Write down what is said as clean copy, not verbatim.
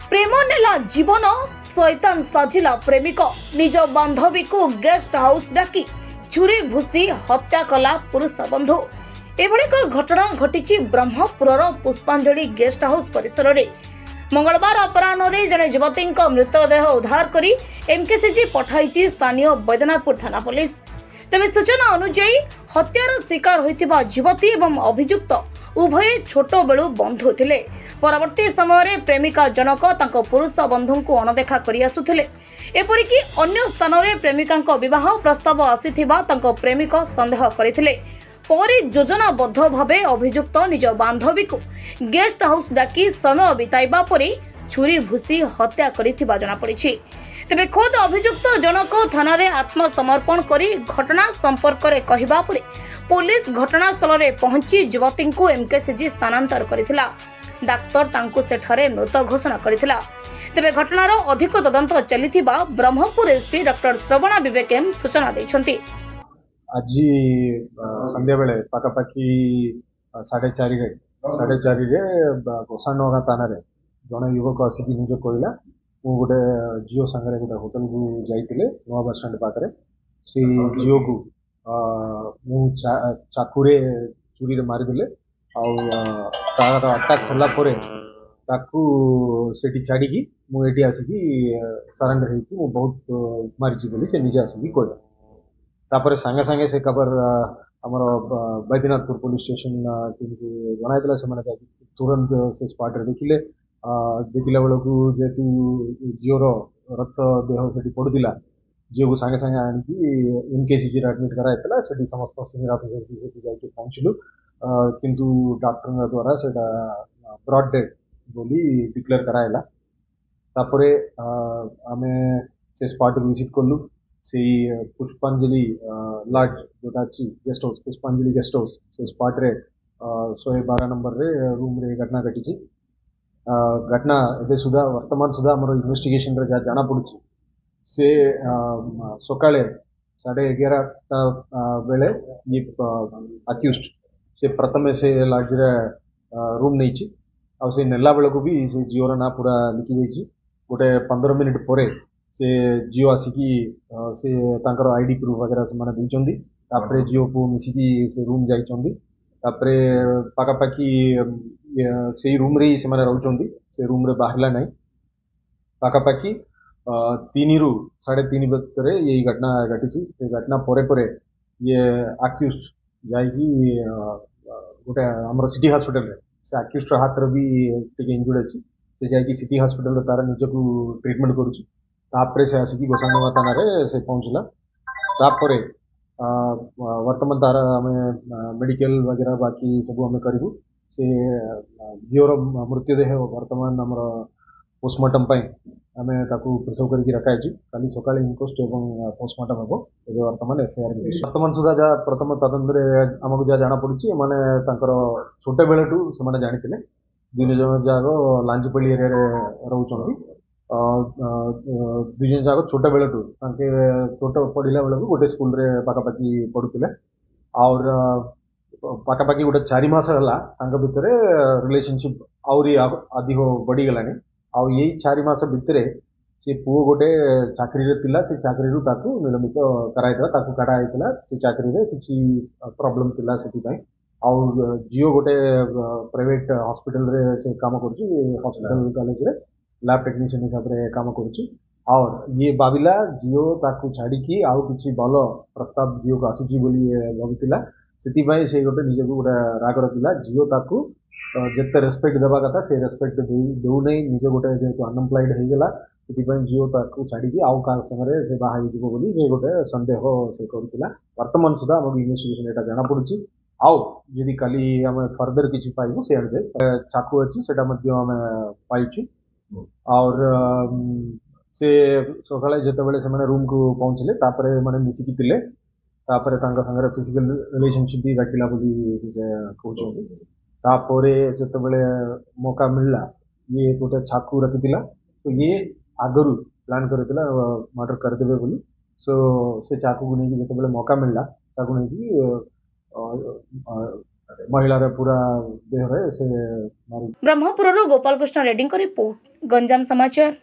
प्रेम नेला जीवन शैतान साजिला प्रेमिक निज बांधवी को गेस्ट हाउस डाकी छुरी भूसी हत्या कला पुरुष बंधु। एभली एक घटना घटी ब्रह्मपुर पुष्पांजलि गेस्ट हाउस परिसर में मंगलवार अपराह जड़े युवती मृतदेह उद्धार कर एमकेसीजी पठाई स्थानीय बैद्यनाथपुर थाना पुलिस। तेज सूचना अनुसार हत्यार शिकार होता युवती एवं अभियुक्त उभय छोट बेलू बंधु थे। परवर्ती समय प्रेमिका जनक तांको पुरुष बंधु को अणदेखा कर आसुथिले। एपरिकी अन्य स्थान में प्रेमिका विवाह प्रस्ताव आसीथिबा तांको प्रेमिक संदेह करथिले। परे योजनाबद्ध भावे अभियुक्त निज बांधवी को गेस्ट हाउस डाकी समय बिताइबा परे छुरी भूसी हत्या करिथिबा जଣା पड़िछि। तेबे खोद अभियुक्त जनक थाना रे आत्मसमर्पण करी घटना संपर्क रे कहिबा परे पुलिस घटनास्थल रे पहुंची युवती को एमकेसीजी स्थानांतर करिथिला। डाक्तर तांको सेठारे मृत घोषणा करिथिला। तेबे घटनार अधिक तदंत चलिथिबा ब्रह्मपुर एसपी डॉक्टर श्रवणा विवेक एम सूचना दैछन्ति। आज संध्या बेले पाखापाखि 4:30 रे गोसानगा थाना रे जड़े युवक आसिक निज कहला मु गोटे झील सांगे गोटे होटेल को जाइए नुआ बस स्टाण्ड पाखे से झील को मु चाकुरे चूड़ी मारिदे तार अटैक होगापर से छाड़ी मुझे आसिक सरेंडर हो बहुत मारी बोली से निजे आसिक कहला। तापर सांगे सांगे से खबर आमर बैद्यनाथपुर पुलिस स्टेशन टीम को जनाइला से तुरंत से स्पॉट देखिले। देखला बेलू जेहेतु झीवर रक्त देह से पड़ूला झील को सांगे सांगे आनिकी एमकेसीजी एडमिट कराइला। से समस्त सीनियर ऑफिसर जाके पहुँचलु किंतु डॉक्टर द्वारा से ब्रॉड डेथ बोली डिक्लेयर कराइला। तापरे आमे से स्पॉट विजिट कलु से पुष्पांजलि लॉज जोटा अच्छी गेस्ट हाउस पुष्पांजलि गेस्ट हाउस से स्पॉट रे 112 नंबर रे रूम रे घटना घटी। घटना ए सुधा वर्तमान सुधा आम इन्वेस्टिगेशन रे जाना पड़ी से सकाळे 11:30 बेले ये अक्यूज्ड से प्रथमे से लॉज रे रूम नहीं आ से नेला बेल को भी से जिओर ना पूरा लिखि जाइए। गोटे 15 मिनिट पर से जिओ आसिकी से तांकर आईडी प्रूफ वगैरह से माने देइचंदी। तापरे जिओ को मिसिकी से रूम जाइचंदी। तापरे पाखापाखि से रूम रे से माने रहउचंदी से रूम रे बाहरला नहीं। पाखापाखि 3 ରୁ 3:30 भितर ये घटना घटी। से घटना परे परे ये अक्यूज्ड जाइकी गोटे हमर सिटी हॉस्पिटल रे से अक्यूज्ड हाथ रे भी टिके इंजुर्ड अछि। से जाइकी सिटी हॉस्पिटल रे तार निजको ट्रीटमेंट करूची। तापरे से आसिकी गोसानगा थाना रे से पहुंचला। तापरे वर्तमान तार आम मेडिकल वगैरह बाकी सब आम करूँ से झीवर मृतदेह वर्तमान आमर पोस्टमार्टम आम प्रिजर्व करके रखाई। काली सकाळे इनक्वेस्ट और पोस्टमार्टम हम ए वर्तमान एफआईआर वर्तमान सुधा जहाँ प्रथम तदंत आमको जहाँ जाना पड़ी मैंने छोटे बेलू से जानी दुई जन जाक लांचपल्ली एरिया रोच दुई जन जाक छोटे बेलू छोट पढ़ला बेलू गोटे स्कूल रे पाखापाखि पढ़ुले और पाखापाखि गोटे 4 मास है भितर रिलेशनशिप आहरी अधिक बढ़ीगलानी। आउ यही 4 मास भितर से पुओ गोटे चाकरी थिला से चाकरी निलंबित कराइला काढ़ा से चाकरी रे किसी प्रॉब्लम थिला से आउ जियो गोटे प्राइवेट हॉस्पिटल रे से काम करुची हॉस्पिटल कॉलेज रे लैब टेक्नीशियन हिसाब रे काम करुची। और ये भाविला जियो ताकू छाड़ी की आउ किसी भल प्रस्ताव जियो को आसुची बोली भाविला से गोटे निज को गोटे राग रखिला। जियो ताकू जिते रेस्पेक्ट देवा कथा से रेस्पेक्ट दौ नहीं निज गोटे जेहेतु अनएम्प्लॉयड हो गला से जियो ताकू छाड़ी आउ का संगे से बाहर बोली ये गोटे संदेह से करुला। वर्तमान सुधा आम इन्वेस्टिगेशन यहाँ जाना पड़ी। आउ यदि काली आम फर्दर किसी पाइबू से चाकू अच्छी से पाइचु। और से सकाळे जेतेबेले से रूम को पहुँचले तापरे माने मिसिकी थिले तापरे तांका संगे फिजिकल रिलेशनशिप भी रखिला बोली से कहउछों। तापरे जेतेबेले मौका मिलला ये गोटे चाकू रखिथिला तो ये आगरु प्लान करथिला मर्डर कर देबे बोली। सो से चाकू को नहीं जेतेबेले मौका मिलला चाकू नहीं महिलार पूरा देह से मारी। ब्रह्मपुर गोपाल कृष्ण रेड्डी रिपोर्ट गंजाम समाचार।